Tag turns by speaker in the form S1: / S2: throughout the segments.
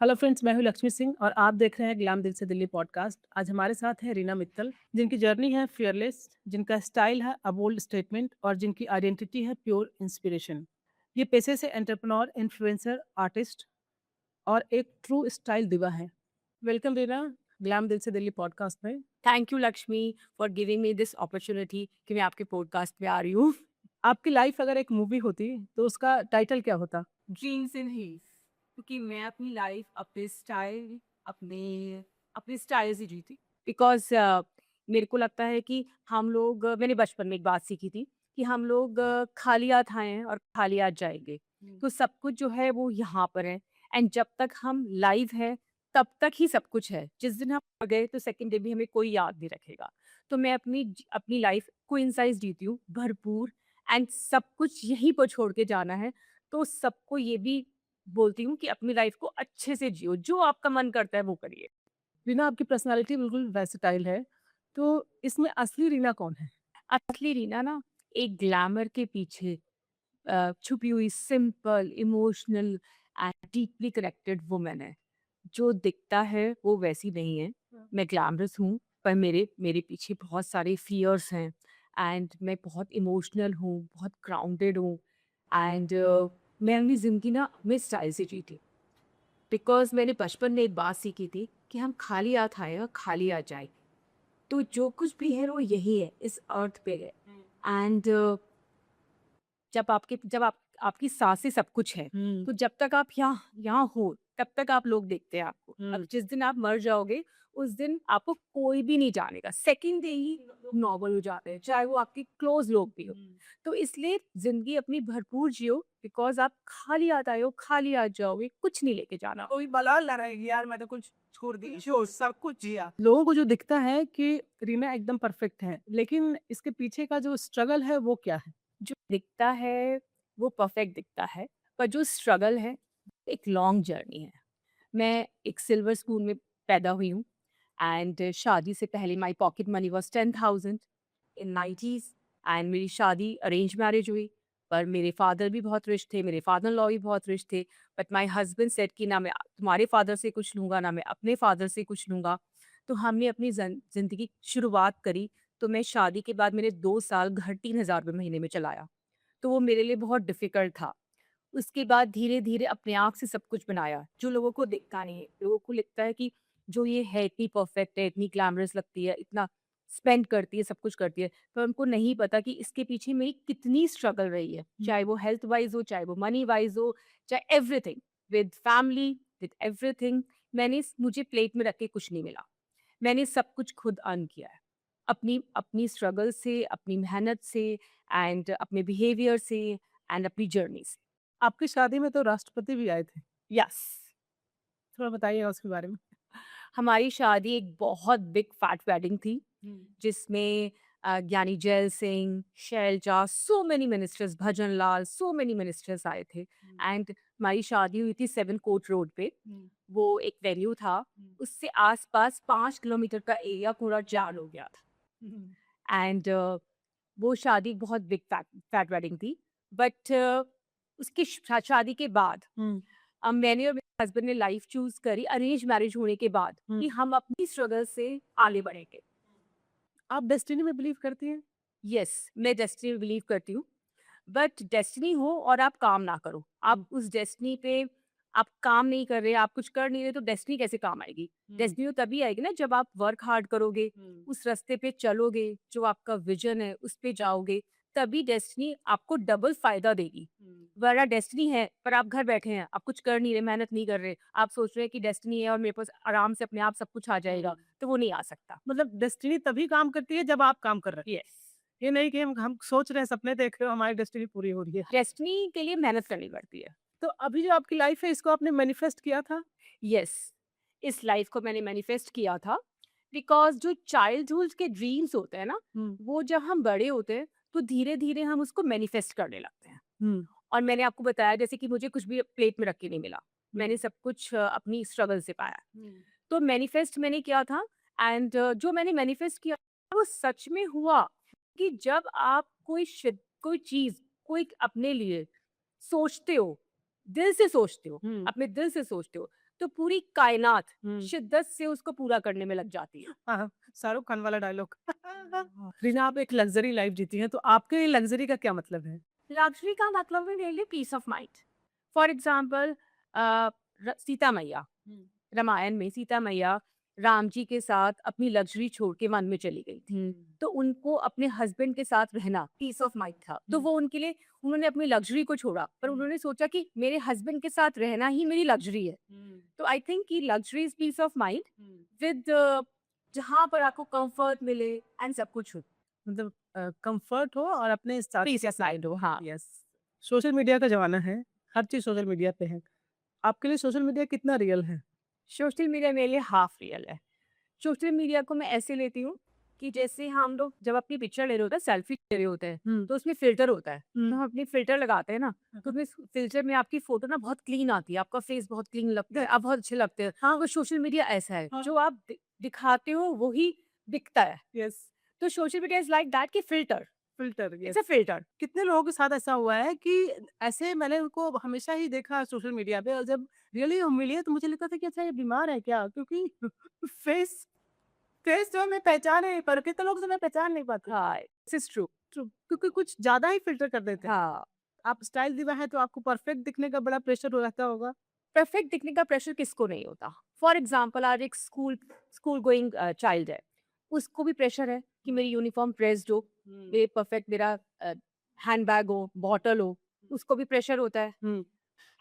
S1: Hello friends, मैं हूं लक्ष्मी सिंह और आप देख रहे हैं ग्लैम दिल से दिल्ली पॉडकास्ट। आज हमारे साथ है रीना मित्तल, जिनकी जर्नी है फियरलेस, जिनका स्टाइल है अ बोल्ड स्टेटमेंट और जिनकी आइडेंटिटी है प्योर इंस्पिरेशन। ये पेशे से एंटरप्रेन्योर, इन्फ्लुएंसर, आर्टिस्ट और एक ट्रू स्टाइल दिवा है। वेलकम रीना, ग्लैम दिल से दिल्ली पॉडकास्ट में।
S2: Thank you Lakshmi for giving me this opportunity कि मैं आपके पॉडकास्ट पे आ रही हूँ।
S1: आपकी लाइफ अगर एक मूवी होती तो उसका टाइटल क्या होता?
S2: ड्रीम्स इन हील्स, क्योंकि मैं अपनी लाइफ अपने स्टाइल से जीती। बिकॉज मेरे को लगता है कि हम लोग मैंने बचपन में एक बात सीखी थी कि हम लोग खाली हाथ आए हैं और खाली हाथ जाएंगे। तो सब कुछ जो है वो यहाँ पर है। एंड जब तक हम लाइव है तब तक ही सब कुछ है। जिस दिन हम मर गए तो सेकंड डे भी हमें कोई याद नहीं रखेगा। तो मैं अपनी लाइफ को इंसाइज जीती हूँ भरपूर। एंड सब कुछ यहीं पर छोड़ के जाना है। तो सबको ये भी बोलती हूँ कि अपनी लाइफ को अच्छे से जियो, जो आपका मन करता है वो करिए।
S1: रीना, आपकी पर्सनालिटी बिल्कुल वर्सेटाइल है, तो इसमें असली रीना कौन है?
S2: असली रीना ना एक ग्लैमर के पीछे छुपी हुई simple, emotional and deeply connected woman है। जो दिखता है वो वैसी नहीं है। मैं ग्लैमरस हूँ, पर मेरे मेरे पीछे बहुत सारे फियर्स हैं। एंड मैं बहुत इमोशनल हूँ, बहुत ग्राउंडेड हूँ। एंड मैं अपनी ज़िंदगी ना अपने स्टाइल से जीती। बिकॉज़ मैंने बचपन में एक बात सीखी थी कि हम खाली हाथ आए और खाली हाथ जाए। तो जो कुछ भी है वो यही है, इस अर्थ पे है। एंड जब आपकी सांसें सब कुछ है,
S1: हम्म।
S2: तो जब तक आप यहाँ यहाँ हो, तब तक आप लोग देखते हैं आपको। अब जिस दिन आप मर जाओगे, उस दिन आपको कोई भी नहीं जानेगा। सेकंड डे ही लोग नॉर्मल हो जाते हैं, चाहे वो आपके क्लोज़ लोग भी हो। तो इसलिए ज़िंदगी अपनी भरपूर जियो, बिकॉज़ आप खाली हाथ आए हो, खाली हाथ जाओगे, कुछ नहीं लेके जाना।
S1: कोई मलाल ना रहेगी यार, मैं तो कुछ छोड़ दी शो सब कुछ जिया। लोगों को जो दिखता है कि रीना एकदम परफेक्ट है, लेकिन इसके पीछे का जो स्ट्रगल है वो क्या है?
S2: जो दिखता है, वो परफेक्ट दिखता है, पर जो स्ट्रगल है, एक लॉन्ग जर्नी है। मैं एक सिल्वर स्पून में पैदा हुई हूँ। एंड शादी से पहले my pocket money was 10,000 in 90s। And मेरी शादी अरेंज मैरिज हुई। पर मेरे फादर भी बहुत रिच थे, मेरे फादर लॉ भी बहुत रिच थे। बट माय हस्बैंड सेड कि ना मैं तुम्हारे फादर से कुछ लूँगा, ना मैं अपने फादर से कुछ लूँगा। तो हमने अपनी ज़िंदगी शुरुआत करी। तो मैं शादी के बाद मैंने 2 साल घर 3,000 रुपए महीने में चलाया। तो वो मेरे लिए बहुत डिफ़िकल्ट था। उसके बाद धीरे-धीरे अपने आप से सब कुछ बनाया, जो लोगों को दिखता नहीं है। लोगों को लगता है कि जो ये है इतनी परफेक्ट है, इतनी ग्लैमरस लगती है, इतना स्पेंड करती है, सब कुछ करती है, पर उनको नहीं पता कि इसके पीछे मेरी कितनी स्ट्रगल रही है। चाहे वो हेल्थ वाइज़ हो, चाहे वो मनी वाइज़ हो, चाहे everything, with family, with everything. मुझे प्लेट में रख के कुछ नहीं मिला। मैंने सब कुछ खुद अर्न किया है। अपनी अपनी स्ट्रगल से, अपनी मेहनत से एंड अपने बिहेवियर से एंड अपनी जर्नी से।
S1: आपकी शादी में तो राष्ट्रपति भी आए थे,
S2: यस।
S1: थोड़ा बताइए उसके बारे में।
S2: हमारी शादी एक बहुत बिग फैट वेडिंग थी, जिसमें Giani Zail Singh, Shailja, so many ministers, Bhajan Lal, so many ministers आए थे। एंड हमारी शादी हुई थी 7 कोर्ट रोड पे। वो एक वेन्यू था। उससे आस-पास 5 किलोमीटर का एरिया पूरा जाम हो गया था। एंड वो शादी बहुत बिग फैट फैट वेडिंग थी। बट उसकी शादी के बाद
S1: हम्म।
S2: मैंने और मेरे हस्बैंड ने लाइफ चूज़ करी अरेंज मैरिज होने के बाद कि हम अपनी स्ट्रगल से आगे बढ़ेंगे।
S1: आप डेस्टिनी में बिलीव करती हैं?
S2: यस, मैं डेस्टिनी में बिलीव करती हूँ। बट डेस्टिनी हो और आप काम ना करो। आप उस डेस्टिनी पे आप काम नहीं कर रहे, आप कुछ कर नहीं रहे, तो डेस्टिनी कैसे काम आएगी? डेस्टिनी तो तभी आएगी ना जब आप वर्क हार्ड करोगे, उस रास्ते पे चलोगे, जो आपका विज़न है उस पे जाओगे, तभी डेस्टिनी आपको डबल फ़ायदा देगी। वरना डेस्टिनी है पर आप घर बैठे हैं, आप कुछ कर नहीं रहे, मेहनत नहीं कर रहे, आप सोच रहे हैं कि डेस्टिनी है और मेरे पास आराम से अपने आप सब कुछ आ जाएगा, तो वो नहीं आ सकता।
S1: मतलब डेस्टिनी तभी काम करती है जब आप काम कर रहे हैं।
S2: यस।
S1: ये नहीं कि हम सोच रहे हैं, सपने देख रहे हो, हमारी डेस्टिनी पूरी हो रही है।
S2: डेस्टिनी के लिए मेहनत करनी पड़ती है।
S1: तो अभी जो आपकी लाइफ है, इसको आपने मैनिफेस्ट किया था?
S2: यस, इस लाइफ को मैंने मैनिफेस्ट किया था। बिकॉज़ जो चाइल्डहुड के ड्रीम्स होते हैं ना,
S1: हम्म।
S2: वो जब हम बड़े होते हैं, तो धीरे-धीरे हम उसको मैनिफेस्ट करने लगते हैं।
S1: हम्म।
S2: और मैंने आपको बताया जैसे कि मुझे कुछ भी प्लेट में रख के नहीं मिला। मैंने सब कुछ अपनी स्ट्रगल से पाया। तो मैनिफेस्ट मैंने किया था। एंड जो मैंने मैनिफेस्ट किया वो सच में हुआ कि जब आप कोई चीज़, कोई अपने लिए सोचते हो, दिल से सोचते हो,
S1: हम्म।
S2: अपने दिल से सोचते हो, तो पूरी कायनात
S1: हम्म।
S2: शिद्दत से उसको पूरा करने में लग जाती है।
S1: हाँ हाँ, शाहरुख खान वाला डायलॉग। रीना, आप एक लग्जरी लाइफ जीती हैं, तो आपके लिए लग्जरी का क्या मतलब है?
S2: लग्जरी का मतलब है really peace of mind. For example Sita मैया,
S1: हम्म।
S2: रामायण में सीता मैया राम जी के साथ अपनी लग्जरी छोड़ के वन में चली गई थी।
S1: हम्म।
S2: तो उनको अपने हस्बैंड के साथ रहना पीस ऑफ माइंड था, तो वो उनके लिए उन्होंने अपनी लग्जरी को छोड़ा, पर उन्होंने सोचा कि मेरे हस्बैंड के साथ रहना ही मेरी लग्जरी है। तो आई थिंक कि luxury is peace of mind with जहाँ पर आपको कंफर्ट मिले एंड सब कुछ हो,
S1: मतलब कंफर्ट हो और अपने साथ
S2: पीस ऑफ माइंड हो। हाँ,
S1: यस। सोशल मीडिया का जमाना है, हर चीज सोशल मीडिया पे है। आपके लिए सोशल मीडिया कितना रियल है?
S2: सोशल मीडिया मेरे लिए हाफ रियल है। सोशल मीडिया को मैं ऐसे लेती हूँ कि जैसे हम लोग जब अपनी पिक्चर ले रहे होते हैं, सेल्फी ले रहे होते हैं, तो उसमें फ़िल्टर होता है। तो हम अपनी फ़िल्टर लगाते हैं ना, तो उसमें फ़िल्टर में आपकी फ़ोटो ना बहुत क्लीन आती है, आपका फेस बहुत क्लीन लगता है, आप बहुत अच्छे लगते हैं। हाँ, वो सोशल मीडिया ऐसा है, जो आप दिखाते हो वही दिखता है।
S1: यस।
S2: तो social media is like that कि filter,
S1: filter,
S2: it's
S1: yes.
S2: A filter.
S1: कितने लोगों के साथ ऐसा हुआ है कि ऐसे मैंने उनको हमेशा ही देखा सोशल मीडिया पे, और जब रियली वो मिली है तो मुझे लगता था कि अच्छा ये बीमार है क्या, क्योंकि फेस फेस जो है मैं पहचान नहीं पर कितने लोग से मैं पहचान नहीं पाती।
S2: हाँ, दिस इज़ ट्रू।
S1: क्योंकि कुछ ज्यादा ही फिल्टर कर देते हैं।
S2: हाँ,
S1: आप स्टाइल दीवा है तो आपको परफेक्ट दिखने का बड़ा प्रेशर हो रहता होगा।
S2: परफेक्ट दिखने का प्रेशर किसको नहीं होता। फॉर एग्जाम्पल आज एक स्कूल स्कूल गोइंग चाइल्ड है, उसको भी प्रेशर है कि मेरी यूनिफॉर्म प्रेस्ड हो, मेरे परफेक्ट मेरा हैंड बैग हो, बॉटल हो, उसको भी प्रेशर होता है।
S1: हम्म।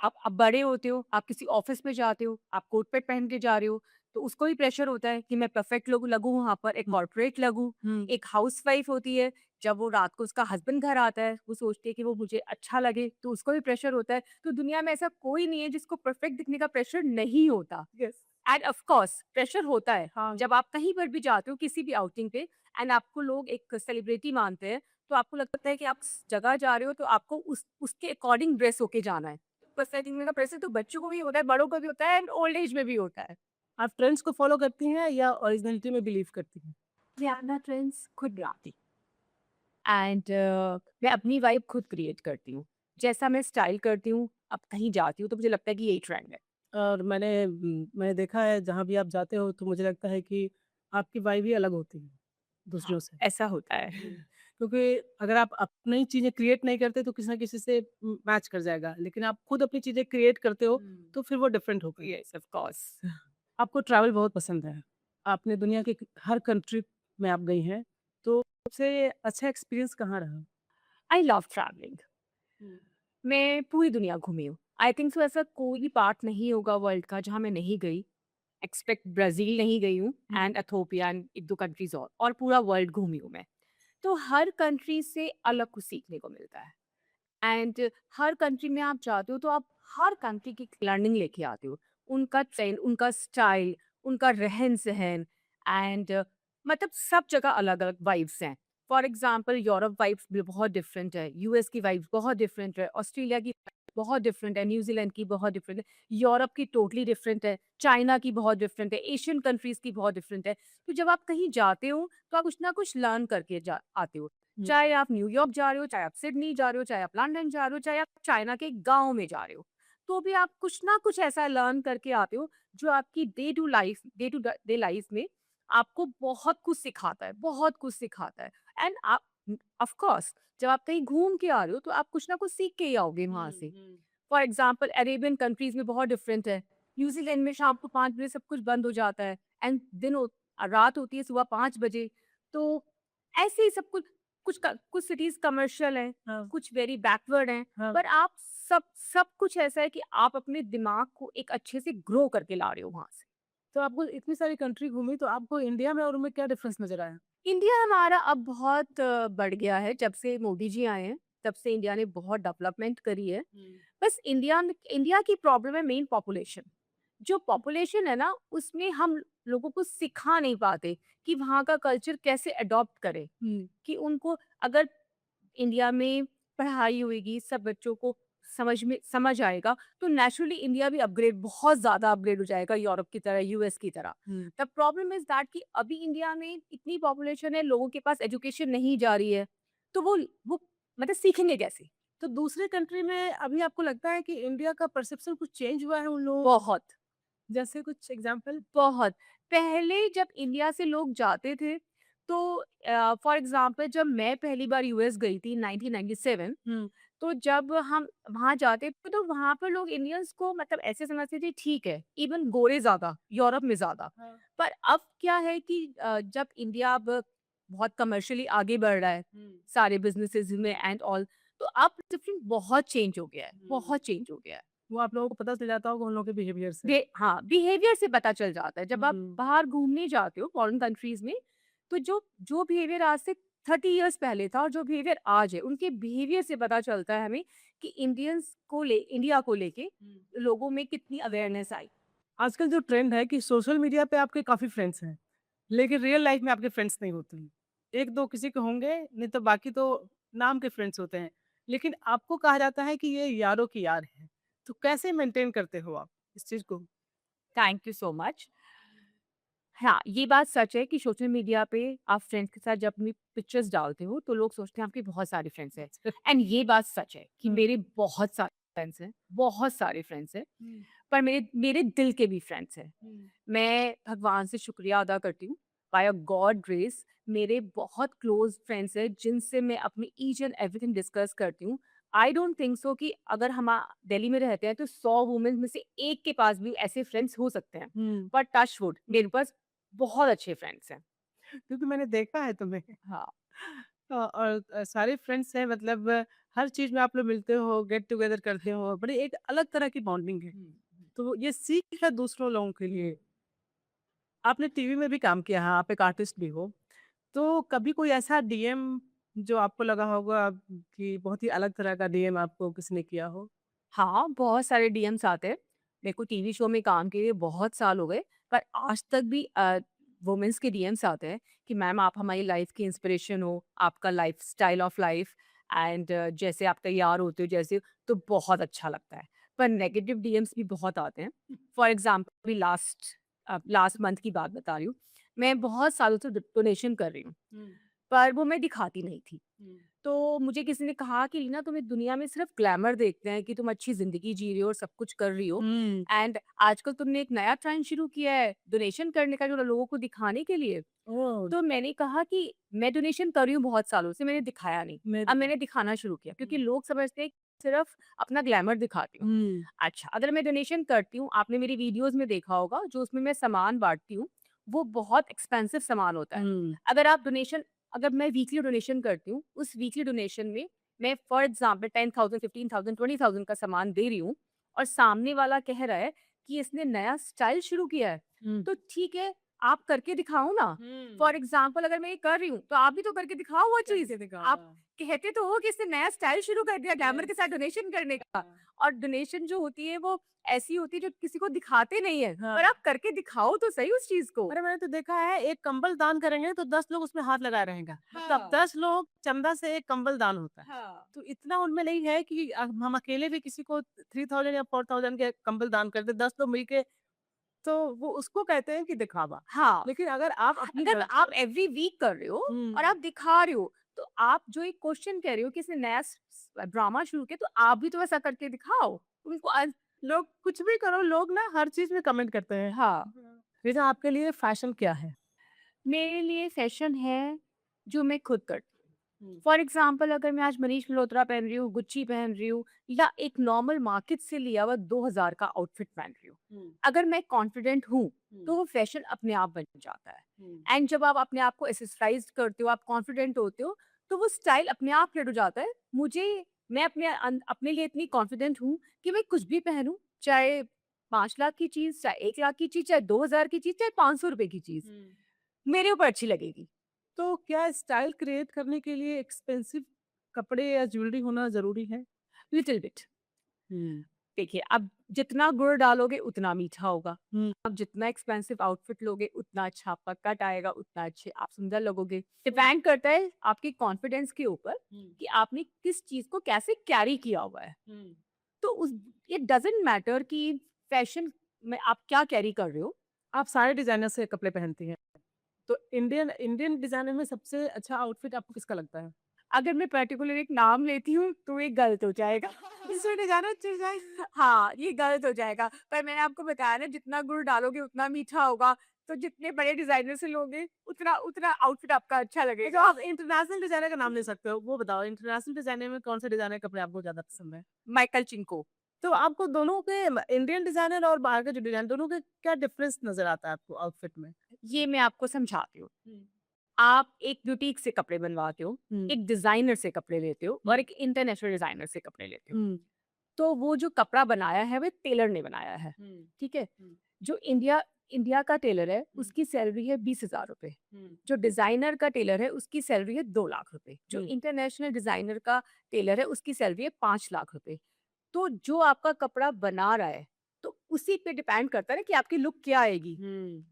S2: आप बड़े होते हो, आप किसी ऑफिस में जाते हो, आप कोट पैंट पहन के जा रहे हो, तो उसको भी प्रेशर होता है कि मैं परफेक्ट लगूं वहाँ पर, एक कॉर्पोरेट लगूं।
S1: हम्म।
S2: एक हाउसवाइफ होती है, जब वो रात को उसका हस्बैंड घर आता है, वो सोचती है कि वो मुझे अच्छा लगे, तो उसको भी प्रेशर होता है। तो दुनिया में ऐसा कोई नहीं है जिसको परफेक्ट दिखने का प्रेशर नहीं होता।
S1: Yes.
S2: End of course pressure होता है
S1: हाँ।
S2: जब आप कहीं पर भी जाते हो किसी भी आउटिंग पे, एंड आपको लोग एक सेलिब्रिटी मानते हैं, तो आपको लगता है कि आप उस जगह जा रहे हो तो आपको उसके अकॉर्डिंग ड्रेस होके जाना है। परफेक्ट दिखने का प्रेशर तो बच्चों को भी होता है, बड़ों को भी होता है, एंड ओल्ड एज में भी होता है।
S1: आप ट्रेंड्स को फॉलो करती हैं या ओरिजिनलिटी में बिलीव करती हैं?
S2: मैं अपना ट्रेंड्स खुद बनाती एंड मैं अपनी वाइब खुद क्रिएट करती हूँ। जैसा मैं स्टाइल करती हूँ, अब कहीं जाती हूँ तो मुझे लगता है कि यही ट्रेंड है।
S1: और मैंने देखा है जहाँ भी आप जाते हो तो मुझे लगता है कि आपकी वाइब ही अलग होती है
S2: हाँ,
S1: दूसरों से।
S2: ऐसा होता है।
S1: क्योंकि अगर आप अपनी चीज़ें क्रिएट नहीं करते तो किसी ना किसी से मैच कर जाएगा, लेकिन आप खुद अपनी चीज़ें क्रिएट करते हो तो फिर वो डिफरेंट होगी।
S2: Yes, of course.
S1: आपको ट्रैवल बहुत पसंद है, आपने दुनिया के हर कंट्री में आप गई हैं, तो सबसे अच्छा एक्सपीरियंस कहाँ रहा?
S2: I love travelling.
S1: हम्म।
S2: मैं पूरी दुनिया घूमी हूँ। आई थिंक सो ऐसा कोई पार्ट नहीं होगा वर्ल्ड का जहाँ मैं नहीं गई। एक्सपेक्ट ब्राज़ील नहीं गई हूँ, एंड एथियोपिया एंड 1-2 कंट्रीज़ और पूरा वर्ल्ड घूमी हूँ मैं। तो हर कंट्री से अलग कुछ सीखने को मिलता है, एंड हर कंट्री में आप जाते हो तो आप हर कंट्री की लर्निंग लेके आते हो। उनका ट्रेंड, उनका स्टाइल, उनका रहन-सहन, एंड मतलब सब जगह अलग-अलग वाइब्स हैं। फॉर एग्ज़ाम्पल यूरोप वाइब्स भी बहुत डिफरेंट है, यूएस की वाइब्स बहुत डिफरेंट है, ऑस्ट्रेलिया की बहुत डिफरेंट है, न्यूज़ीलैंड की बहुत डिफरेंट है, यूरोप की टोटली डिफरेंट है, चाइना की बहुत डिफरेंट है, एशियन कंट्रीज़ की बहुत डिफरेंट है। तो जब आप कहीं जाते हो, तो आप कुछ ना कुछ लर्न करके जा आते हो।
S1: हम्म।
S2: चाहे आप न्यूयॉर्क जा रहे हो, चाहे आप सिडनी जा रहे हो, चाहे आप लंदन जा रहे हो, चाहे आप चाइना के गाँव में जा रहे हो, तो भी आप कुछ ना कुछ ऐसा लर्न करके आते हो, जो आपकी डे टू ड डे लाइफ में आपको बहुत कुछ सिखाता है, बहुत कुछ सिखाता है। एंड आप ऑफ कोर्स जब आप कहीं घूम के आ रहे हो, तो आप कुछ ना कुछ सीख के ही आओगे वहाँ से। फॉर एग्ज़ाम्पल अरेबियन कंट्रीज़ में बहुत डिफरेंट है। न्यूज़ीलैंड में शाम को 5 बजे सब कुछ बंद हो जाता है, एंड रात होती है सुबह 5 बजे। तो ऐसे ही सब कुछ सिटीज़ कमर्शियल हैं,
S1: हाँ।
S2: कुछ वेरी बैकवर्ड हैं,
S1: हाँ।
S2: पर आप सब सब कुछ ऐसा है कि आप अपने दिमाग को एक अच्छे से ग्रो करके ला रहे हो वहाँ से।
S1: तो आपको इतनी सारी कंट्री घूमी तो आपको इंडिया में और उनमें क्या डिफरेंस नजर आया?
S2: इंडिया हमारा अब बहुत बढ़ गया है, जब से मोदी जी आए हैं, तब से इंडिया ने बहुत डेवलपमेंट करी है। बस इंडिया की प्रॉब्लम है मेन पॉपुलेशन। जो पॉपुलेशन है ना, उसमें हम लोगों को सिखा नहीं पाते कि वहाँ का कल्चर कैसे अडॉप्ट करें। कि उनको अगर इंडिया में पढ़ाई होएगी, सब बच्चों को समझ आएगा, तो नेचुरली इंडिया भी बहुत ज़्यादा अपग्रेड हो जाएगा यूरोप की तरह, यूएस की तरह।
S1: हम्म।
S2: द प्रॉब्लम इज़ दैट कि अभी इंडिया में इतनी पॉपुलेशन है, लोगों के पास एजुकेशन नहीं जा रही है, तो वो मतलब सीखेंगे कैसे?
S1: तो दूसरे कंट्री में अभी आपको लगता है कि इंडिया का परसेप्शन कुछ चेंज हुआ है उन लोगों?
S2: बहुत।
S1: जैसे कुछ एग्जांपल?
S2: बहुत। पहले जब इंडिया से लोग जाते थे, तो फॉर एग्ज़ाम्पल जब मैं पहली बार यूएस गई थी 1997,
S1: हुँ।
S2: तो जब हम वहाँ जाते थे तो वहाँ पर लोग इंडियंस को मतलब ऐसे समझते थे ठीक है, इवन गोरे ज़्यादा, यूरोप में ज़्यादा।
S1: हाँ।
S2: पर अब क्या है कि जब इंडिया अब बहुत कमर्शियली आगे बढ़ रहा है,
S1: हुँ।
S2: सारे बिज़नेसेस में एंड ऑल, तो अब डिफरेंट बहुत चेंज हो गया है,
S1: हुँ।
S2: बहुत चेंज हो गया है।
S1: वो आप लोगों को पता चल जाता होगा उन लोगों के बिहेवियर से।
S2: हाँ, बिहेवियर से पता चल जाता है। जब आप
S1: हुँ।
S2: बाहर घूमने जाते हो फॉरेन कंट्रीज़ में, तो जो जो बिहेवियर आज से 30 इयर्स पहले था और जो बिहेवियर आज है, उनके बिहेवियर से पता चलता है हमें कि इंडिया को लेके
S1: हुँ।
S2: लोगों में कितनी अवेयरनेस आई।
S1: आजकल जो ट्रेंड है कि सोशल मीडिया पे आपके काफ़ी फ्रेंड्स हैं, लेकिन रियल लाइफ में आपके फ्रेंड्स नहीं होते हैं। 1-2 किसी के होंगे, नहीं तो बाकी तो नाम के फ्रेंड्स होते हैं। लेकिन आपको कहा जाता है कि ये यारों की यार है। तो कैसे मेंटेन करते हो आप इस चीज़ को?
S2: Thank you so much. हाँ, ये बात सच है कि सोशल मीडिया पे आप फ्रेंड्स के साथ जब अपनी पिक्चर्स डालते हो, तो लोग सोचते हैं आपके बहुत सारे फ्रेंड्स हैं। एंड ये बात सच है कि
S1: हुँ।
S2: मेरे बहुत सारे फ्रेंड्स हैं, बहुत सारे फ्रेंड्स हैं,
S1: हुँ।
S2: पर मेरे मेरे दिल के भी फ्रेंड्स हैं।
S1: हुँ।
S2: मैं भगवान से शुक्रिया अदा करती हूँ, बाय अ गॉड ग्रेस मेरे बहुत क्लोज़ फ्रेंड्स हैं, जिनसे मैं अपनी ईच एंड एवरीथिंग डिस्कस करती हूँ। आई डोंट थिंक सो कि अगर हम दिल्ली में रहते हैं, तो 100 वुमेन में से 1 के पास भी ऐसे फ्रेंड्स हो सकते हैं।
S1: हुँ।
S2: पर टच वुड मेरे पास बहुत अच्छे फ्रेंड्स हैं।
S1: क्योंकि मैंने देखा है तुम्हें।
S2: हाँ।
S1: और सारे फ्रेंड्स हैं मतलब हर चीज़ में आप लोग मिलते हो, गेट टुगेदर करते हो, बड़ी एक अलग तरह की बॉन्डिंग है।
S2: हुँ, हुँ।
S1: तो ये सीख है दूसरों लोगों के लिए। आपने टीवी में भी काम किया है, आप एक आर्टिस्ट भी हो। तो कभी कोई ऐसा डीएम जो आपको लगा होगा कि बहुत ही अलग तरह का डीएम आपको किसी ने किया हो?
S2: हाँ, बहुत सारे डीएम्स आते हैं। मेरे को टीवी शो में काम किए हुए बहुत साल हो गए, पर आज तक भी वुमेन्स के डीएम्स आते हैं कि मैम आप हमारी लाइफ़ की इंस्पिरेशन हो, आपका लाइफ़स्टाइल ऑफ लाइफ़ एंड जैसे आप तैयार होते हो जैसे, तो बहुत अच्छा लगता है। पर नेगेटिव डीएम्स भी बहुत आते हैं। फॉर एग्ज़ाम्पल अभी लास्ट मंथ की बात बता रही हूँ। मैं बहुत सालों से डोनेशन कर रही हूँ,
S1: हुँ।
S2: पर वो मैं दिखाती नहीं थी।
S1: हुँ।
S2: तो मुझे किसी ने कहा कि रीना तुम्हें दुनिया में सिर्फ ग्लैमर देखते हैं कि तुम अच्छी ज़िंदगी जी रही हो और सब कुछ कर रही हो
S1: हुँ।
S2: एंड आजकल तुमने एक नया ट्रेंड शुरू किया है डोनेशन करने का जो लोगों को दिखाने के लिए।
S1: ओह!
S2: तो मैंने कहा कि मैं डोनेशन कर रही हूँ बहुत सालों से, मैंने दिखाया नहीं।
S1: मैं
S2: अब
S1: दिखा
S2: मैंने दिखाना शुरू किया क्योंकि
S1: हुँ।
S2: लोग समझते हैं कि सिर्फ अपना ग्लैमर दिखाती हूँ।
S1: हुँ।
S2: अच्छा, अगर मैं डोनेशन करती हूँ, आपने मेरी वीडियोज़ में देखा होगा जो उसमें मैं सामान बाँटती हूँ, वो बहुत एक्सपेंसिव सामान होता है।
S1: हुँ।
S2: अगर अगर मैं वीकली डोनेशन करती हूँ, उस वीकली डोनेशन में मैं फॉर एग्ज़ाम्पल 10,000, 15,000, 20,000 का सामान दे रही हूँ और सामने वाला कह रहा है कि इसने नया स्टाइल शुरू किया है,
S1: हुँ।
S2: तो ठीक है, आप करके दिखाओ ना।
S1: हुँ।
S2: फॉर एग्ज़ाम्पल अगर मैं ये कर रही हूँ, तो आप भी तो करके दिखाओ वो चीज़।
S1: करके दिखाओ,
S2: आप
S1: हाँ।
S2: कहते तो हो कि इसने नया स्टाइल शुरू कर दिया ग्लैमर के
S1: यस।
S2: साथ डोनेशन करने का
S1: हाँ।
S2: और डोनेशन जो होती है वो ऐसी होती है जो किसी को दिखाते नहीं है,
S1: हाँ।
S2: पर आप करके दिखाओ तो सही उस चीज़ को।
S1: अरे मैंने तो देखा है एक कंबल दान करेंगे तो 10 लोग उसमें हाथ लगाए रहेंगे। मतलब
S2: हाँ।
S1: 10 लोग चंदा से एक कंबल दान होता है।
S2: हाँ।
S1: तो इतना उनमें नहीं है कि हम अकेले भी किसी को 3000 या 4000 के कंबल दान कर दें, 10 लोग मिलके तो वो उसको कहते हैं कि दिखावा।
S2: हाँ,
S1: लेकिन अगर आप अपनी
S2: अगर
S1: गलती
S2: आप एवरी वीक कर रहे हो
S1: हुँ।
S2: और आप दिखा रहे हो, तो आप जो एक क्वेश्चन कह रहे हो कि इसने नया ड्रामा शुरू किया, तो आप भी तो वैसा करके दिखाओ। उनको
S1: लोग कुछ भी करो, लोग ना हर चीज़ में कमेंट करते हैं।
S2: हाँ,
S1: हाँ। वैसे आपके लिए फैशन क्या है?
S2: मेरे लिए फैशन है जो मैं खुद करती हूँ।
S1: हुँ।
S2: फॉर एग्ज़ाम्पल अगर मैं आज मनीष मल्होत्रा पहन रही हूँ, गुच्ची पहन रही हूँ या एक नॉर्मल मार्केट से लिया हुआ 2000 का आउटफिट पहन रही हूँ।
S1: हुँ।
S2: अगर मैं कॉन्फिडेंट हूँ,
S1: हुँ।
S2: तो वो फैशन अपने आप बन जाता है।
S1: हुँ।
S2: एंड जब आप अपने आप को एक्सरसाइज़ करते हो, आप कॉन्फिडेंट होते हो, तो वो स्टाइल अपने आप क्रिएट हो जाता है। मैं अपने लिए इतनी कॉन्फिडेंट हूँ कि मैं कुछ भी पहनूँ, चाहे 5 लाख की चीज़, चाहे 1 लाख की चीज़, चाहे 2000 की चीज़, चाहे 500 रुपए की चीज़,
S1: हुँ।
S2: मेरे ऊपर अच्छी लगेगी।
S1: तो क्या स्टाइल क्रिएट करने के लिए एक्सपेंसिव कपड़े या ज्वेलरी होना ज़रूरी है?
S2: Little bit.
S1: हुँ।
S2: देखिए, अब जितना गुड़ डालोगे उतना मीठा होगा।
S1: हुँ।
S2: अब जितना एक्सपेंसिव आउटफिट लोगे उतना अच्छा आपका कट आएगा, उतना अच्छे आप सुंदर लगोगे। डिपेंड करता है आपके कॉन्फिडेंस के ऊपर
S1: हुँ।
S2: कि आपने किस चीज़ को कैसे कैरी किया हुआ है।
S1: हुँ।
S2: तो उस इट डज़न्ट मैटर कि फैशन में आप क्या कैरी कर रहे हो।
S1: आप सारे डिज़ाइनर से कपड़े पहनती हैं। तो इंडियन इंडियन डिज़ाइनर में सबसे अच्छा आउटफिट आपको किसका लगता है?
S2: अगर मैं पर्टिकुलर एक नाम लेती हूँ तो ये गलत हो जाएगा।
S1: इसमें डिजाइनर डिजाइन
S2: हाँ, ये गलत हो जाएगा। पर मैंने आपको बताया ना, जितना गुड़ डालोगे उतना मीठा होगा, तो जितने बड़े डिज़ाइनर से लोगे उतना उतना आउटफिट आपका अच्छा
S1: तो
S2: लगेगा।
S1: आप इंटरनेशनल डिजाइनर का नाम ले सकते हो, वो बताओ इंटरनेशनल डिजाइनर में कौन से डिजाइनर कपड़े आपको ज्यादा पसंद है?
S2: माइकल चिंको।
S1: तो आपको दोनों के इंडियन डिजाइनर और बाहर के जो डिजाइन दोनों के क्या डिफरेंस नजर आता है आपको आउटफिट में?
S2: ये मैं आपको समझाती हूँ।
S1: हम्म।
S2: आप एक ब्यूटीक से कपड़े बनवाते हो,
S1: हम्म।
S2: एक डिज़ाइनर से कपड़े लेते हो और एक इंटरनेशनल डिज़ाइनर से कपड़े लेते हो।
S1: हम्म।
S2: तो वो जो कपड़ा बनाया है वो टेलर ने बनाया है,
S1: हम्म।
S2: ठीक है?
S1: हम्म।
S2: जो इंडिया इंडिया का टेलर है
S1: हम्म।
S2: उसकी सैलरी है 20,000 रुपए।
S1: हम्म।
S2: जो डिज़ाइनर का टेलर है उसकी सैलरी है 2 लाख रुपए। जो
S1: हम्म।
S2: इंटरनेशनल डिज़ाइनर का टेलर है उसकी सैलरी है 5 लाख रुपए। तो जो आपका कपड़ा बना रहा है, तो उसी पे डिपेंड करता है ना कि आपकी लुक क्या आएगी।
S1: हम्म।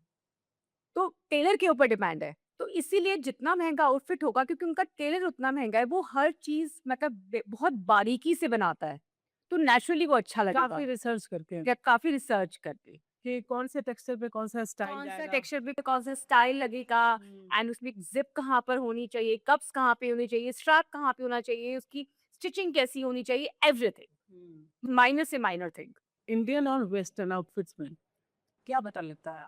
S2: तो टेलर के ऊपर डिपेंड है। तो इसीलिए जितना महँगा आउटफिट होगा, क्योंकि उनका टेलर उतना महँगा है, वो हर चीज़ मतलब बहुत बारीकी से बनाता है। तो नेचुरली वो अच्छा लगेगा।
S1: काफी रिसर्च करके
S2: या काफ़ी रिसर्च करके।
S1: कि कौन से टेक्सचर पे कौन सा स्टाइल
S2: कौन सा
S1: जाएगा।
S2: टेक्सचर पे कौन सा स्टाइल लगेगा,
S1: हम्म।
S2: एंड उसमें ज़िप कहाँ पर होनी चाहिए, कप्स कहाँ पे होनी चाहिए, स्ट्रैप कहाँ पे होना चाहिए, उसकी स्टिचिंग कैसी होनी चाहिए,
S1: हम्म।
S2: एवरीथिंग। माइनर से माइनर थिंग।
S1: इंडियन और वेस्टर्न आउटफिट्स में क्या बता लेता है?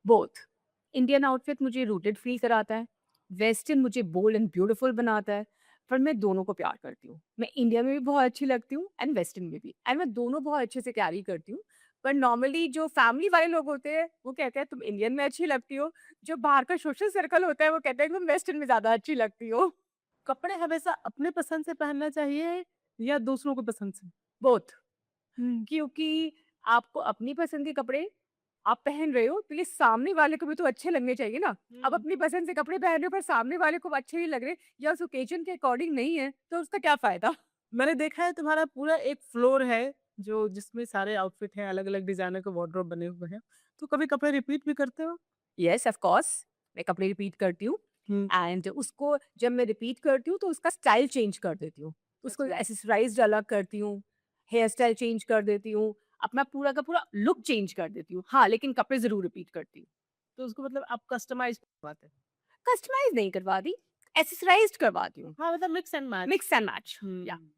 S2: बोथ। इंडियन आउटफिट मुझे रूटेड फील कराता है, वेस्टर्न मुझे बोल्ड एंड ब्यूटीफुल बनाता है, पर मैं दोनों को प्यार करती हूँ। मैं इंडिया में भी बहुत अच्छी लगती हूँ एंड वेस्टर्न में भी, एंड मैं दोनों बहुत अच्छे से कैरी करती हूँ। पर नॉर्मली जो फैमिली वाले लोग होते हैं वो कहते हैं तुम इंडियन में अच्छी लगती हो, जो बाहर का सोशल सर्कल होता है वो कहते हैं तुम वेस्टर्न में ज़्यादा अच्छी लगती हो।
S1: कपड़े हमेशा अपने पसंद से पहनना चाहिए या दूसरों की पसंद से?
S2: बोथ।
S1: हम्म।
S2: क्योंकि आपको अपनी पसंद के कपड़े आप पहन रहे हो, तो ये सामने वाले को भी तो अच्छे लगने चाहिए ना। अब अपनी पसंद से कपड़े पहन रहे हो पर सामने वाले को अच्छे नहीं लग रहे या उस ओकेजन के अकॉर्डिंग नहीं है, तो उसका क्या फायदा।
S1: मैंने देखा है तुम्हारा पूरा एक फ्लोर है जो जिसमें सारे आउटफिट हैं, अलग अलग डिजाइनर के वार्डरोब बने हुए हैं। तो कभी कपड़े रिपीट भी करते हो?
S2: Yes, of course. मैं कपड़े रिपीट करती हूँ,
S1: हम्म।
S2: एंड उसको जब मैं रिपीट करती हूँ तो उसका स्टाइल चेंज कर देती हूँ। उसको
S1: अच्छा।
S2: एक्सेसराइज़्ड अलग करती हूँ, हेयर स्टाइल चेंज कर देती हूँ, अपना पूरा का पूरा लुक चेंज कर देती हूँ। हाँ, लेकिन कपड़े ज़रूर रिपीट करती हूँ।
S1: तो उसको मतलब आप कस्टमाइज करवाते हैं?
S2: कस्टमाइज़ नहीं करवाती, एक्सेसराइज़्ड करवाती हूँ।
S1: हाँ, मतलब mix and match.
S2: Mix and match. या
S1: हम्म।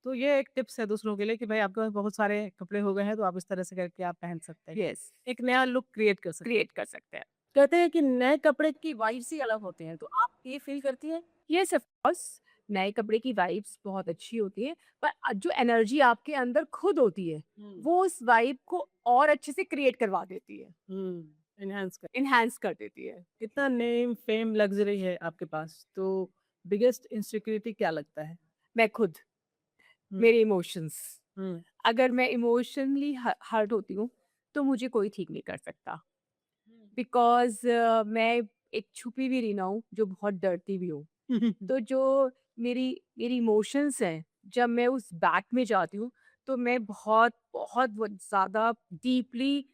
S1: तो ये एक टिप्स है दूसरों के लिए कि भाई आपके पास बहुत सारे कपड़े हो गए हैं तो आप इस तरह से करके आप पहन सकते हैं,
S2: यस,
S1: एक नया लुक क्रिएट कर सकते
S2: क्रिएट कर सकते हैं।
S1: हैं। कहते हैं कि नए कपड़े की वाइब्स ही अलग होते हैं, तो आप ये फील करती हैं?
S2: Yes, of course. नए कपड़े की वाइब्स बहुत अच्छी होती है, पर जो एनर्जी आपके अंदर खुद होती है,
S1: हम्म।
S2: वो उस वाइब को और अच्छे से क्रिएट करवा देती है,
S1: इनहेंस कर।
S2: एनहांस कर देती है।
S1: इतना नेम फेम लग्जरी है आपके पास, तो बिगेस्ट इनसिक्योरिटी क्या लगता है?
S2: मैं खुद,
S1: हम्म।
S2: मेरे इमोशंस।
S1: हम्म।
S2: अगर मैं इमोशनली हर्ट होती हूँ, तो मुझे कोई ठीक नहीं कर सकता। बिकॉज़ मैं एक छुपी हुई रीना हूँ, जो बहुत डरती भी हूँ। तो जो मेरी मेरी इमोशंस हैं, जब मैं उस बैक में जाती हूँ, तो मैं बहुत ज़्यादा डीपली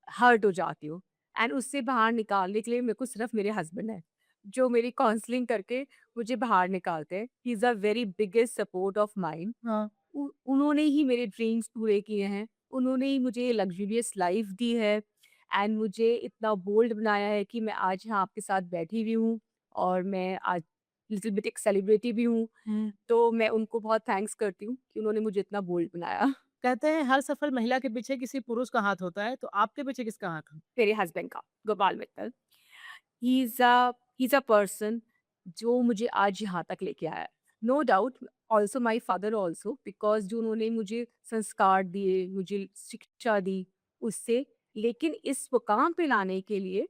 S2: हर्ट हो जाती हूँ, एंड उससे बाहर निकालने के लिए मेरे को सिर्फ़ मेरे हस्बैंड हैं, जो मेरी काउंसलिंग करके मुझे बाहर निकालते हैं। ही is a very biggest support of mine.
S1: हाँ।
S2: उन्होंने ही मेरे ड्रीम्स पूरे किए हैं, उन्होंने ही मुझे लग्ज़रियस लाइफ़ दी है, एंड मुझे इतना बोल्ड बनाया है कि मैं आज यहाँ आपके साथ बैठी हुई हूँ, और मैं आज लिटिल बिट एक सेलिब्रिटी भी हूँ।
S1: हम्म।
S2: तो मैं उनको बहुत थैंक्स करती हूँ कि उन्होंने मुझे इतना बोल्ड बनाया।
S1: कहते हैं हर सफल महिला के पीछे किसी पुरुष का हाथ होता है, तो आपके पीछे किसका हाथ है?
S2: मेरे हस्बैंड का, Gopal Mittal. He is a person जो मुझे आज यहाँ तक लेके आया है। No doubt, also my father also, because जो उन्होंने मुझे संस्कार दिए, मुझे शिक्षा दी उससे, लेकिन इस मुकाम पे लाने के लिए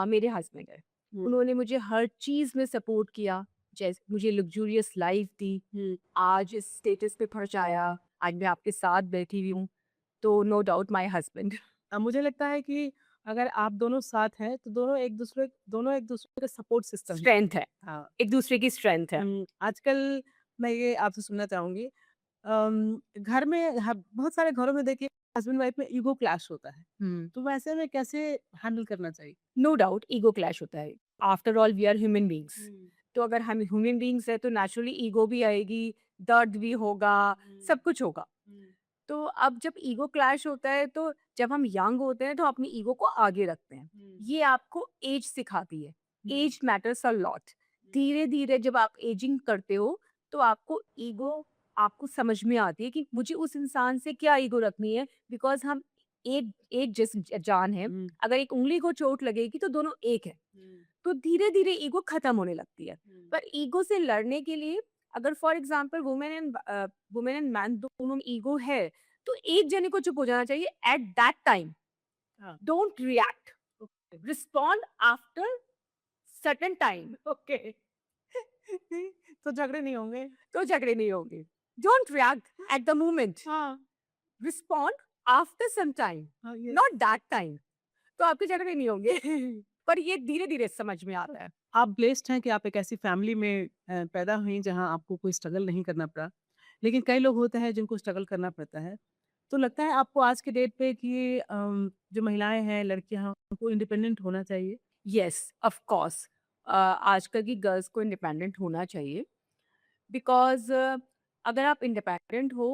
S2: मेरे हस्बैंड हैं।
S1: हम्म।
S2: उन्होंने मुझे हर चीज़ में सपोर्ट किया, जैसे मुझे लग्ज़रियस लाइफ़ दी,
S1: हम्म।
S2: आज इस स्टेटस पे पहुँचाया, आज मैं आपके साथ बैठी हुई हूँ, तो नो डाउट माय हस्बैंड।
S1: मुझे लगता है कि अगर आप दोनों साथ हैं तो दोनों एक दूसरे के सपोर्ट सिस्टम।
S2: स्ट्रेंथ है,
S1: हाँ।
S2: एक दूसरे की स्ट्रेंथ है।
S1: आजकल मैं ये आपसे सुनना चाहूंगी, घर में बहुत सारे घरों में देखिए हस्बैंड वाइफ में ईगो क्लैश होता है,
S2: हुँ।
S1: तो वैसे में कैसे हैंडल करना चाहिए?
S2: नो डाउट ईगो क्लैश होता है। After all we are human beings.
S1: Hmm.
S2: तो अगर हम ह्यूमन बीइंग्स हैं तो नेचुरली ईगो भी आएगी, दर्द भी होगा,
S1: हम्म।
S2: सब कुछ होगा।
S1: हम्म।
S2: तो अब जब ईगो क्लैश होता है, तो जब हम यंग होते हैं तो अपनी ईगो को आगे रखते हैं।
S1: हम्म।
S2: ये आपको एज सिखाती है।
S1: Hmm.
S2: Age matters a lot. धीरे धीरे जब आप एजिंग करते हो तो आपको ईगो आपको समझ में आती है कि मुझे उस इंसान से क्या ईगो रखनी है, बिकॉज हम एक एक जिस्म जान है।
S1: हुँ,
S2: अगर एक उंगली को चोट लगेगी तो दोनों एक है।
S1: हुँ,
S2: तो धीरे धीरे ईगो खत्म होने लगती है।
S1: हुँ।
S2: पर ईगो से लड़ने के लिए, अगर for example women and man दोनों में ईगो है, तो एक जने को चुप हो जाना चाहिए एट दैट टाइम।
S1: हाँ,
S2: don't react,
S1: okay,
S2: respond after certain time.
S1: Okay. तो झगड़े नहीं होंगे?
S2: तो झगड़े नहीं होंगे। Don't react at the moment,
S1: हाँ,
S2: रिस्पॉन्ड आफ्टर सम टाइम,
S1: हाँ, ये
S2: नॉट दैट टाइम। तो आपके झगड़े नहीं होंगे। पर ये धीरे धीरे समझ में आता है।
S1: आप ब्लेस्ड हैं कि आप एक ऐसी फैमिली में पैदा हुई जहाँ आपको कोई स्ट्रगल नहीं करना पड़ा। लेकिन कई लोग होते हैं जिनको स्ट्रगल करना पड़ता है। तो लगता है आपको आज के डेट पे कि जो महिलाएँ हैं, लड़कियाँ हैं, उनको इंडिपेंडेंट होना चाहिए?
S2: Yes, of course. आजकल की गर्ल्स को इंडिपेंडेंट होना चाहिए, बिकॉज अगर आप इंडिपेंडेंट हो,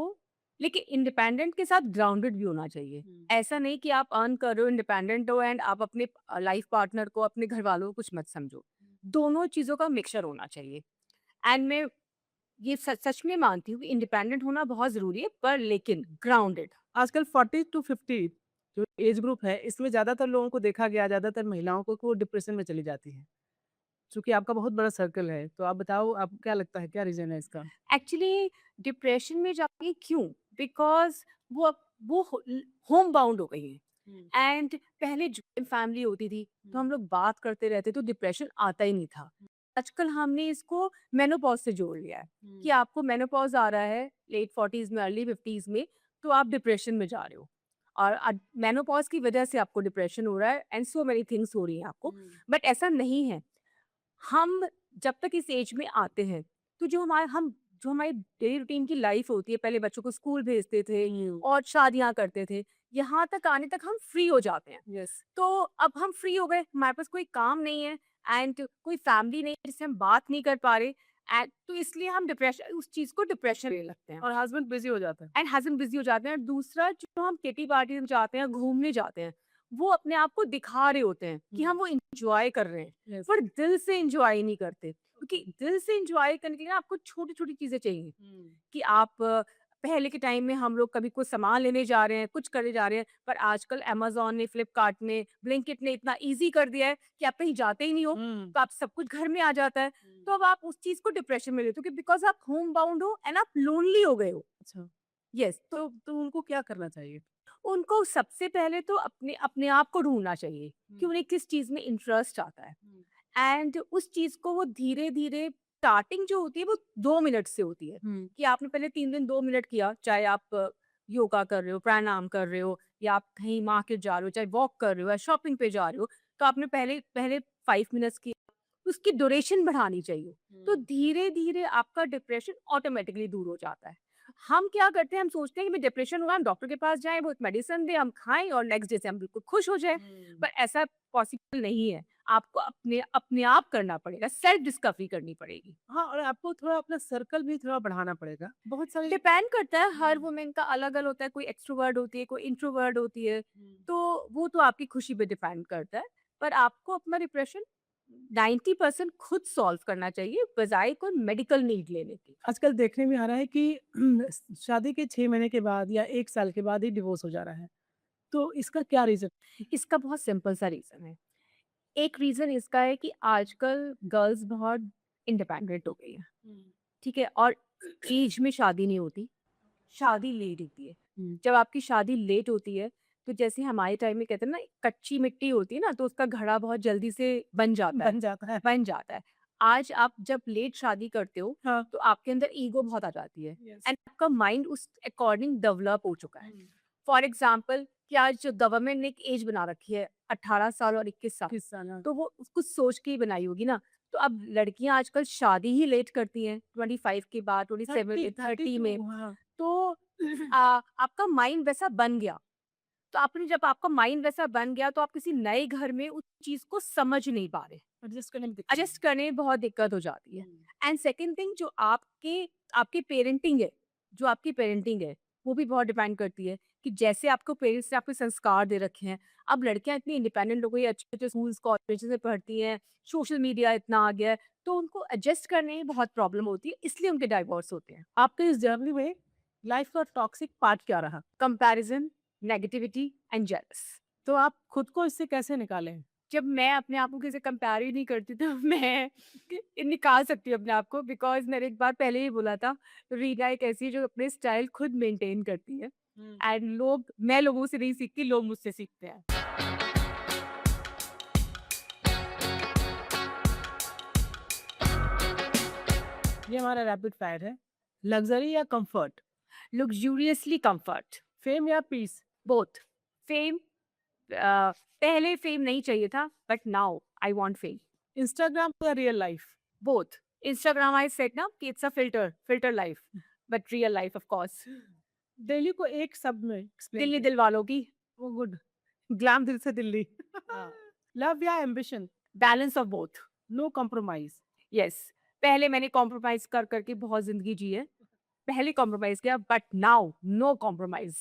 S2: लेकिन इंडिपेंडेंट के साथ ग्राउंडेड भी होना चाहिए।
S1: हुँ,
S2: ऐसा नहीं कि आप अर्न कर रहे हो, इंडिपेंडेंट हो एंड आप अपने लाइफ पार्टनर को, अपने घर वालों को कुछ मत समझो। दोनों चीज़ों का मिक्सचर होना चाहिए। एंड मैं ये सच सच में मानती हूँ कि इंडिपेंडेंट होना बहुत ज़रूरी है, पर लेकिन ग्राउंडेड।
S1: आजकल 40 टू 50 जो एज ग्रुप है, इसमें ज़्यादातर लोगों को देखा गया, ज़्यादातर महिलाओं को कि वो डिप्रेशन में चली जाती हैं। चूँकि आपका बहुत बड़ा सर्कल है, तो आप बताओ आपको क्या लगता है, क्या रीज़न है इसका?
S2: एक्चुअली डिप्रेशन में जाके क्यों? बिकॉज़ वो होम बाउंड हो गई हैं।
S1: हुँ,
S2: एंड पहले जॉइंट फैमिली होती थी, तो
S1: हुँ,
S2: हम लोग बात करते रहते, तो डिप्रेशन आता ही नहीं था। आजकल हमने इसको मेनोपॉज़ से जोड़ लिया है कि
S1: हुँ,
S2: आपको मेनोपॉज़ आ रहा है लेट 40s में, अर्ली 50s में, तो आप डिप्रेशन में जा रहे हो। और मेनोपॉज़ की वजह से आपको डिप्रेशन हो रहा है एंड सो मेनी थिंग्स हो रही हैं आपको।
S1: हुँ,
S2: बट ऐसा नहीं है। हम जब तक इस एज में आते हैं, तो जो हमारी डेली रूटीन की लाइफ होती है, पहले बच्चों को स्कूल भेजते थे
S1: हुँ,
S2: और शादियाँ करते थे, यहाँ तक आने तक हम फ्री हो जाते हैं।
S1: यस।
S2: तो अब हम फ्री हो गए, हमारे पास कोई काम नहीं है एंड कोई फैमिली नहीं है जिससे हम बात नहीं कर पा रहे, एंड तो इसलिए हम डिप्रेशन, उस चीज़ को डिप्रेशन लेने लगते हैं
S1: और हस्बैंड बिज़ी हो जाता है।
S2: एंड हस्बैंड बिज़ी हो जाते हैं। और दूसरा, जो हम किटी पार्टी में जाते हैं, घूमने जाते हैं, वो अपने आप को दिखा रहे होते हैं कि
S1: हुँ,
S2: हम वो एन्जॉय कर रहे हैं,
S1: यस।
S2: पर दिल से एन्जॉय नहीं करते।
S1: ओके।
S2: क्योंकि दिल से एन्जॉय करने के लिए ना आपको छोटी-छोटी चीज़ें चाहिए।
S1: हुँ,
S2: कि आप पहले के टाइम में हम लोग कभी कुछ सामान लेने जा रहे हैं, कुछ करने जा रहे हैं, पर आजकल अमेज़न ने, फ्लिपकार्ट ने, ब्लिंकिट ने इतना ईज़ी कर दिया है कि आप कहीं जाते ही नहीं हो,
S1: हुँ,
S2: तो आप सब कुछ घर में आ जाता है।
S1: हुँ,
S2: तो अब आप उस चीज़ को डिप्रेशन में लेते हो कि बिकॉज़ आप होम बाउंड हो एंड आप लोनली हो गए हो।
S1: अच्छा।
S2: येस,
S1: तो उनको क्या करना चाहिए?
S2: उनको सबसे पहले तो अपने अपने आप को ढूँढना चाहिए कि
S1: हुँ,
S2: उन्हें किस चीज़ में इंटरेस्ट आता है।
S1: हुँ,
S2: एंड उस चीज़ को वो धीरे-धीरे, स्टार्टिंग जो होती है वो 2 मिनट से होती है,
S1: हुँ,
S2: कि आपने पहले 3 दिन 2 मिनट किया, चाहे आप योगा कर रहे हो, प्राणायाम कर रहे हो, या आप कहीं मार्केट जा रहे हो, चाहे वॉक कर रहे हो या शॉपिंग पे जा रहे हो, तो आपने पहले पहले 5 मिनट्स किया, उसकी ड्यूरेशन बढ़ानी चाहिए। तो
S1: हुँ,
S2: धीरे-धीरे आपका डिप्रेशन ऑटोमैटिकली दूर हो जाता है। हम क्या करते हैं, हम सोचते हैं कि हमें डिप्रेशन हुआ, हम डॉक्टर के पास जाएँ, वो एक मेडिसिन दें, हम खाएँ और नेक्स्ट डे से हम बिल्कुल खुश हो जाएँ।
S1: हुँ।
S2: पर ऐसा पॉसिबल नहीं है। आपको अपने अपने आप करना पड़ेगा, सेल्फ डिस्कवरी करनी पड़ेगी।
S1: हाँ, और आपको थोड़ा अपना सर्कल भी थोड़ा बढ़ाना पड़ेगा। बहुत सारे
S2: डिपेंड करता है, हर
S1: हुँ,
S2: वुमेन का अलग-अलग होता है, कोई एक्स्ट्रोवर्ट होती है, कोई इंट्रोवर्ट होती है,
S1: हुँ।
S2: तो वो तो आपकी खुशी पे डिपेंड करता है। पर आपको अपना डिप्रेशन 90% खुद सॉल्व करना चाहिए, बजाए कोई मेडिकल नीड लेने की।
S1: आजकल देखने में आ रहा है कि शादी के 6 महीने के बाद या 1 साल के बाद ही डिवोर्स हो जा रहा है। तो इसका क्या रीज़न?
S2: इसका बहुत सिंपल सा रीज़न है। एक रीज़न इसका है कि आजकल गर्ल्स बहुत इंडिपेंडेंट हो गई हैं,
S1: हुँ,
S2: ठीक है? और एज में शादी नहीं होती, शादी लेट होती है।
S1: हुँ।
S2: जब आपकी शादी लेट होती है, तो जैसे हमारे टाइम में कहते हैं ना, कच्ची मिट्टी होती है ना, तो उसका घड़ा बहुत जल्दी से
S1: बन जाता है।
S2: बन जाता है। आज आप जब लेट शादी करते हो,
S1: हाँ,
S2: तो आपके अंदर ईगो बहुत आ जाती है
S1: यस।
S2: एंड आपका माइंड उस अकॉर्डिंग डेवलप हो चुका है।
S1: हुँ,
S2: फॉर एग्ज़ाम्पल कि आज जो गवर्नमेंट ने एक एज बना रखी है 18 साल और 21 साल,
S1: किस साल? हाँ।
S2: तो वो कुछ सोच के ही बनाई होगी ना। तो अब लड़कियाँ आजकल शादी ही लेट करती हैं, 25 के बाद, 27 30
S1: 32
S2: में।
S1: हाँ।
S2: तो आपका माइंड वैसा बन गया। तो आपने, जब आपका माइंड वैसा बन गया, तो आप किसी नए घर में उस चीज़ को समझ नहीं पा रहे।
S1: एडजस्ट करने में दिक्कत
S2: एडजस्ट करने में बहुत दिक्कत हो जाती है।
S1: हुँ,
S2: एंड सेकंड थिंग, जो आपकी पेरेंटिंग है, जो आपकी पेरेंटिंग है, वो भी बहुत डिपेंड करती है कि जैसे आपको पेरेंट्स ने आपको संस्कार दे रखे हैं, अब लड़कियाँ इतनी इंडिपेंडेंट हो गई, अच्छे-अच्छे स्कूल्स, कॉलेजेस में पढ़ती हैं, सोशल मीडिया इतना आ गया है, तो उनको एडजस्ट करने में बहुत प्रॉब्लम होती है, इसलिए उनके डाइवोर्स होते हैं।
S1: आपके इस जर्नी में लाइफ का टॉक्सिक पार्ट क्या रहा?
S2: Comparison, negativity and jealous.
S1: तो आप खुद को इससे कैसे निकालें?
S2: जब मैं अपने आप को किसी से कंपेयर ही नहीं करती तो मैं निकाल सकती हूँ अपने आप को, बिकॉज़ मैंने एक बार पहले ही बोला था, रीना एक ऐसी है जो अपने स्टाइल खुद मेंटेन करती है
S1: हुँ।
S2: एंड मैं लोगों से नहीं सीखती, लोग मुझसे सीखते हैं।
S1: ये हमारा रैपिड फायर है। लग्ज़री या कम्फर्ट?
S2: लग्ज़ूरियसली कम्फर्ट,
S1: फेम या पीस?
S2: बोथ। फेम, पहले फेम नहीं चाहिए था, but now I want fame.
S1: Instagram या real life?
S2: Both. Instagram I said ना कि it's a filter life, but real life of course.
S1: Delhi को एक शब्द में एक्सप्लेन
S2: दिल्ली
S1: करें।
S2: दिल वालों की।
S1: Oh good. ग्लैम दिल से दिल्ली।
S2: हाँ।
S1: लव या ambition?
S2: Balance of both.
S1: No compromise?
S2: Yes. पहले मैंने कॉम्प्रोमाइज़ करके बहुत ज़िंदगी जी है। पहले कॉम्प्रोमाइज़ किया, but now no compromise,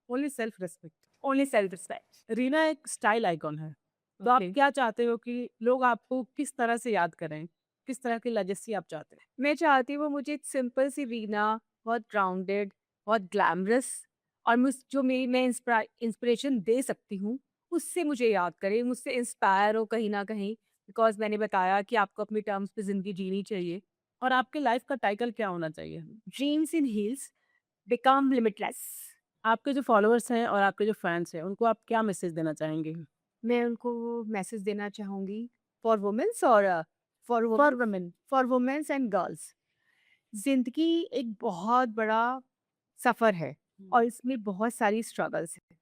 S1: only self respect.
S2: Only self respect.
S1: Reena एक स्टाइल आइकॉन है। तो आप
S2: ओके।
S1: क्या चाहते हो कि लोग आपको किस तरह से याद करें? किस तरह की लेगेसी आप चाहते हैं?
S2: मैं चाहती हूँ वो मुझे एक सिंपल सी रीना, बहुत ग्राउंडेड, बहुत ग्लैमरस, और मैं इंस्पिरेशन दे सकती हूँ, उससे मुझे याद करे, मुझसे इंस्पायर हो कहीं न कहीं, बिकॉज़ मैंने बताया कि आपको अपनी टर्म्स पे ज़िंदगी जीनी चाहिए।
S1: और आपके लाइफ का टाइटल क्या होना चाहिए?
S2: Dreams in heels become limitless.
S1: आपके जो फॉलोअर्स हैं और आपके जो फैन्स हैं, उनको आप क्या मैसेज देना चाहेंगे?
S2: मैं उनको मैसेज देना चाहूँगी, फॉर वुमेन्स और for
S1: for
S2: women
S1: women.
S2: For womens and girls. ज़िंदगी एक बहुत बड़ा सफ़र है और इसमें बहुत सारी स्ट्रगल्स हैं।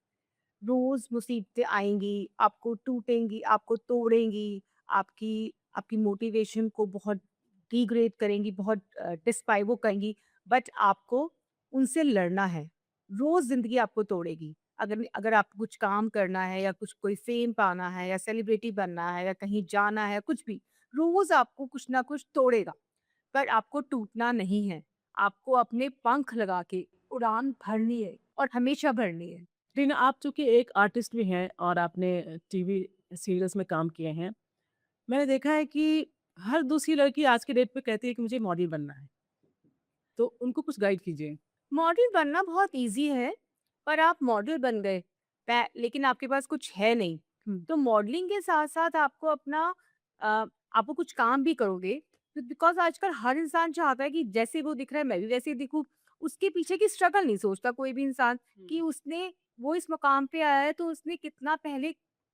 S2: रोज़ मुसीबतें आएँगी, आपको टूटेंगी, आपको तोड़ेंगी, आपकी आपकी मोटिवेशन को बहुत डिग्रेड करेंगी, बहुत वो करेंगी, बट आपको उनसे लड़ना है। रोज़ ज़िंदगी आपको तोड़ेगी। अगर अगर आपको कुछ काम करना है या कुछ कोई फ़ेम पाना है या सेलिब्रिटी बनना है या कहीं जाना है, कुछ भी, रोज़ आपको कुछ ना कुछ तोड़ेगा, पर आपको टूटना नहीं है। आपको अपने पंख लगा के उड़ान भरनी है और हमेशा भरनी है।
S1: रीना, आप चूँकि एक आर्टिस्ट भी हैं और आपने टीवी सीरियल्स में काम किए हैं। मैंने देखा है कि हर दूसरी लड़की आज के डेट पे कहती है कि मुझे मॉडल बनना है। तो उनको कुछ गाइड कीजिए।
S2: मॉडल बनना बहुत ईज़ी है, पर आप मॉडल बन गए, पै लेकिन आपके पास कुछ है नहीं।
S1: हुँ।
S2: तो मॉडलिंग के साथ-साथ आपको अपना आपको कुछ काम भी करोगे, तो बिकॉज़ आजकल हर इंसान चाहता है कि जैसे वो दिख रहा है मैं भी वैसे ही दिखूँ। उसके पीछे की स्ट्रगल नहीं सोचता कोई भी इंसान कि वो इस मुकाम पे आया है तो उसने कितना पहले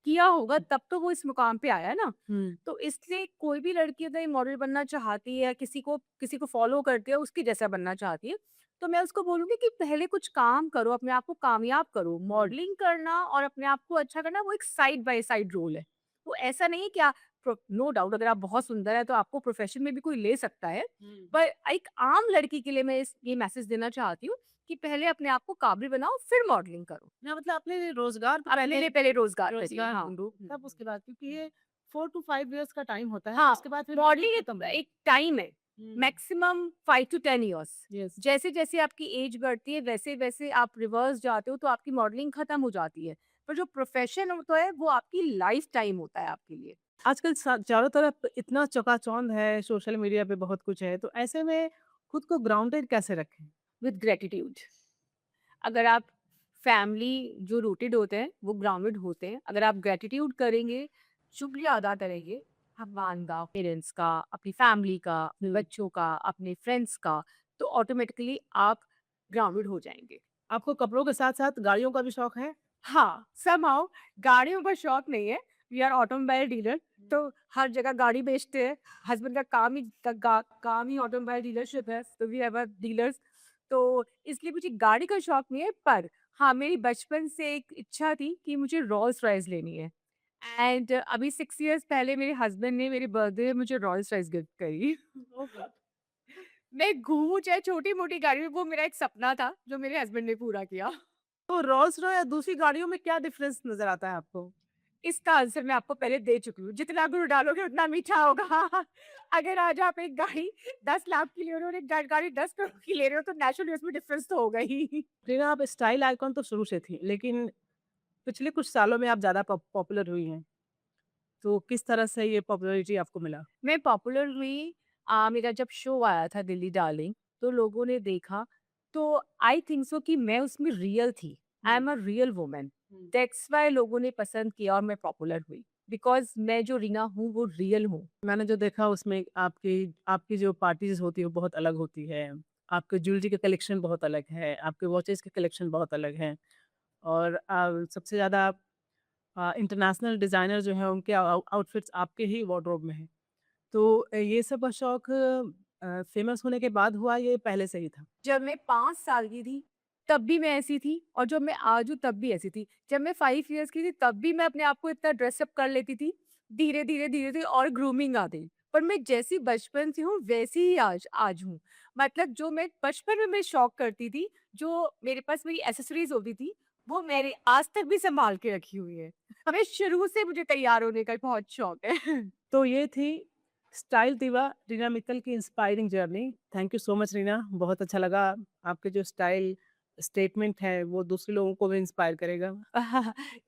S2: किया होगा, तब तो वो इस मुकाम पे आया है ना।
S1: हुँ।
S2: तो इसलिए कोई भी लड़की अगर मॉडल बनना चाहती है या किसी को फ़ॉलो करती है, उसकी जैसा बनना चाहती है, तो मैं उसको बोलूँगी कि पहले कुछ काम करो, अपने आप को कामयाब करो। मॉडलिंग करना और अपने आप को अच्छा करना वो एक साइड बाय साइड रोल है। वो ऐसा नहीं है कि आप नो डाउट अगर आप बहुत सुंदर हैं तो आपको प्रोफ़ेशन में भी कोई ले सकता है।
S1: हुँ।
S2: पर एक आम लड़की के लिए मैं ये मैसेज देना चाहती हूँ कि पहले अपने आप को काबिल बनाओ, फिर मॉडलिंग करो।
S1: ना मतलब अपने लिए रोज़गार तो
S2: अपने लिए पहले रोज़गार करिए।
S1: रोज़गार
S2: हाँ।
S1: ढूँढो,
S2: हुँ,
S1: तब
S2: हुँ।
S1: उसके बाद क्योंकि ये 4 टू 5 इयर्स का टाइम होता है,
S2: हाँ,
S1: उसके बाद फिर
S2: मॉडलिंग
S1: खत्म
S2: एक
S1: है।
S2: एक टाइम है,
S1: हुँ।
S2: Maximum 5 to 10 years.
S1: यस।
S2: जैसे-जैसे आपकी एज बढ़ती है, वैसे-वैसे आप रिवर्स जाते हो, तो आपकी मॉडलिंग खत्म हो जाती है। पर जो प्रोफ़ेशन होता है, वो आपकी लाइफ़ टाइम होता है आपके लिए।
S1: आजकल चारों तरफ इतना चकाचौंध है, सोशल मीडिया पे बहुत कुछ है, तो ऐसे में खुद को ग्राउंडेड कैसे रखें?
S2: With gratitude. अगर आप फैमिली जो रूटेड होते हैं, वो ग्राउंडेड होते हैं। अगर आप ग्रैटिट्यूड करेंगे, शुक्रिया अदा करेंगे भगवान का, पेरेंट्स का, अपनी फैमिली का, अपने बच्चों का, अपने फ्रेंड्स का, तो ऑटोमेटिकली आप ग्राउंडेड हो जाएँगे।
S1: आपको कपड़ों के साथ-साथ गाड़ियों का भी शौक है?
S2: हाँ, समहाउ गाड़ियों का शौक नहीं है। वी आर ऑटोमोबाइल डीलर, तो हर जगह गाड़ी बेचते हैं। हस्बैंड का काम ही ऑटोमोबाइल डीलरशिप है, तो वी हैव अ डीलर्स। तो इसलिए मुझे गाड़ी का शौक नहीं है, पर हाँ, मेरी बचपन से एक इच्छा थी कि मुझे रोल्स रॉयस लेनी है। एंड अभी 6 इयर्स पहले मेरे हस्बैंड ने मेरे बर्थडे में मुझे रोल्स रॉयस गिफ्ट करी।
S1: ओह गॉड!
S2: मैं घूमूँ चाहे छोटी-मोटी गाड़ी में, वो मेरा एक सपना था, जो मेरे हस्बैंड ने पूरा किया।
S1: तो रोल्स रॉय या दूसरी गाड़ियों में क्या डिफरेंस नज़र आता है आपको?
S2: इसका आंसर मैं आपको पहले दे चुकी हूँ, जितना गुड़ डालोगे उतना मीठा होगा। अगर आज आप एक गाड़ी 10 लाख की ले रहे हो और एक गाड़ी 10 करोड़ की ले रहे हो, तो नेचुरली उसमें डिफरेंस तो होगा ही।
S1: रीना, आप स्टाइल आइकॉन तो शुरू से थी, लेकिन पिछले कुछ सालों में आप ज़्यादा पॉपुलर हुई हैं। तो किस तरह से ये पॉपुलैरिटी आपको मिला?
S2: मैं पॉपुलर हुई, मेरा जब शो आया था दिल्ली डार्लिंग, तो लोगों ने देखा, तो आई थिंक सो कि मैं उसमें रियल थी। आई
S1: हुँ,
S2: एम अ रियल वुमन।
S1: हुँ।
S2: दैट्स व्हाई लोगों ने पसंद किया और मैं पॉपुलर हुई, बिकॉज़ मैं जो रीना हूँ वो रियल हूँ।
S1: मैंने जो देखा उसमें आपकी आपकी जो पार्टीज़ होती है वो बहुत अलग होती है। आपके ज्वेलरी का कलेक्शन बहुत अलग है, आपके वॉचेज़ के कलेक्शन बहुत अलग हैं और सबसे ज़्यादा इंटरनेशनल डिज़ाइनर जो हैं उनके आउटफिट्स आपके ही वार्डरोब में हैं। तो ये सब का शौक फ़ेमस होने के बाद हुआ, ये पहले से ही था?
S2: जब मैं 5 साल की थी, तब भी मैं ऐसी थी और जब मैं आज हूँ तब भी ऐसी थी। जब मैं 5 इयर्स की थी तब भी मैं अपने आप को इतना ड्रेस अप कर लेती थी। धीरे-धीरे, धीरे-धीरे और ग्रूमिंग आ गई। पर मैं जैसी बचपन से हूँ वैसी ही आज आज हूँ। मतलब जो मैं बचपन में मैं शौक करती थी, जो मेरे पास मेरी एक्सेसरीज़ होती थी, वो मैंने आज तक भी सँभाल के रखी हुई है। मैं शुरू से मुझे तैयार होने का बहुत शौक है।
S1: तो ये थी स्टाइल दिवा रीना मित्तल की inspiring journey. Thank you so much Reena, बहुत अच्छा लगा। आपके जो स्टाइल स्टेटमेंट है वो दूसरे लोगों को भी इंस्पायर करेगा।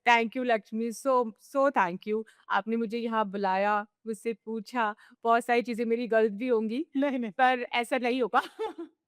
S2: Thank you Lakshmi, so so thank you. आपने मुझे यहाँ बुलाया, मुझसे पूछा, बहुत सारी चीज़ें मेरी गलत भी होंगी,
S1: नहीं, नहीं।
S2: पर ऐसा नहीं होगा।